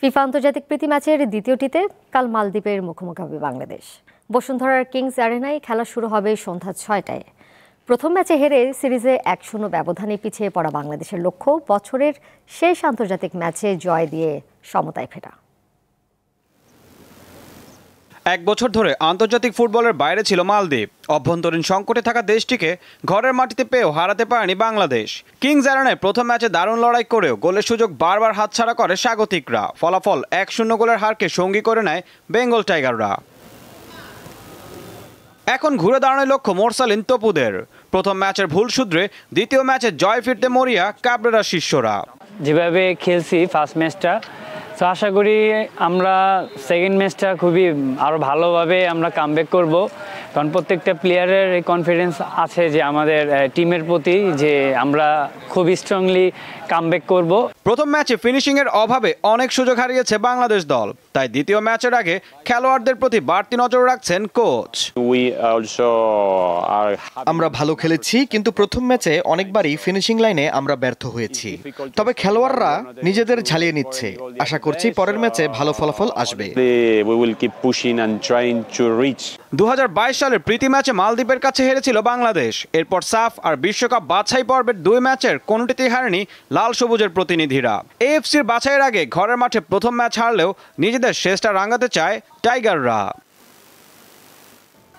FIFA আন্তর্জাতিক প্রীতি ম্যাচের দ্বিতীয়টিতে কাল মালদ্বীপের মুখোমুখি হবে বাংলাদেশ। বসুন্ধরার কিংস অ্যারেনায় খেলা শুরু হবে সন্ধ্যা ৬টায়। প্রথম ম্যাচে হেরে সিরিজে ১-০ ব্যবধানে পিছিয়ে পড়া বাংলাদেশের লক্ষ্য বছরের শেষ আন্তর্জাতিক ম্যাচে জয় দিয়ে সমতায় ফেরা। এক বছর ধরে আন্তর্জাতিক ফুটবলের বাইরে ছিল মালদ্বীপ। অভ্যন্তরীণ সংকটে থাকা দেশটিকে ঘরের মাটিতে পেয়েও হারাতে পারেনি বাংলাদেশ। কিংস অ্যারেনায় প্রথম ম্যাচে দারুণ লড়াই করেও গোলের সুযোগ বারবার হাতছাড়া করে স্বাগতিকরা। ফলাফল ১-০ গোলের হারকে সঙ্গী করে নেয় বেঙ্গল টাইগাররা। এখন ঘুরে দাঁড়ানোর লক্ষ্য মোরসালিন তপুদের। প্রথম ম্যাচের ভুল শুধরে দ্বিতীয় ম্যাচে জয় ফিরতে মরিয়া কাবরেরা শিষ্যরা। যেভাবে খেলছি ফার্স্ট ম্যাচটা, তো আশা করি আমরা সেকেন্ড ম্যাচটা খুবই আরও ভালোভাবে আমরা কামব্যাক করব, কারণ প্রত্যেকটা প্লেয়ারের কনফিডেন্স আছে যে আমাদের টিমের প্রতি, যে আমরা খুব স্ট্রংলি কামব্যাক করব। প্রথম ম্যাচে ফিনিশিংয়ের অভাবে অনেক সুযোগ হারিয়েছে বাংলাদেশ দল, তাই দ্বিতীয় ম্যাচের আগে খেলোয়াড়দের প্রতি বাড়তি নজর রাখছেন কোচ। আমরা ভালো খেলেছি, কিন্তু প্রথম ম্যাচে অনেকবারই ফিনিশিং লাইনে আমরা ব্যর্থ হয়েছি। তবে খেলোয়াড়রা নিজেদের ঝালিয়ে নিচ্ছে। আশা করছি পরের ম্যাচে ভালো ফলাফল আসবে। ২০২২ সালের প্রীতি ম্যাচে মালদ্বীপের কাছে হেরেছিল বাংলাদেশ। এরপর সাফ আর বিশ্বকাপ বাছাই পর্বের ২ ম্যাচের কোনটিতেই হারেনি লাল সবুজের প্রতিনিধিরা। এএফসির বাছাইয়ের আগে ঘরের মাঠে প্রথম ম্যাচ হারলেও নিজেদের শেষটা রাঙাতে চায় টাইগাররা।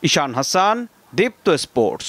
ঈশান হাসান, দীপ্ত স্পোর্টস।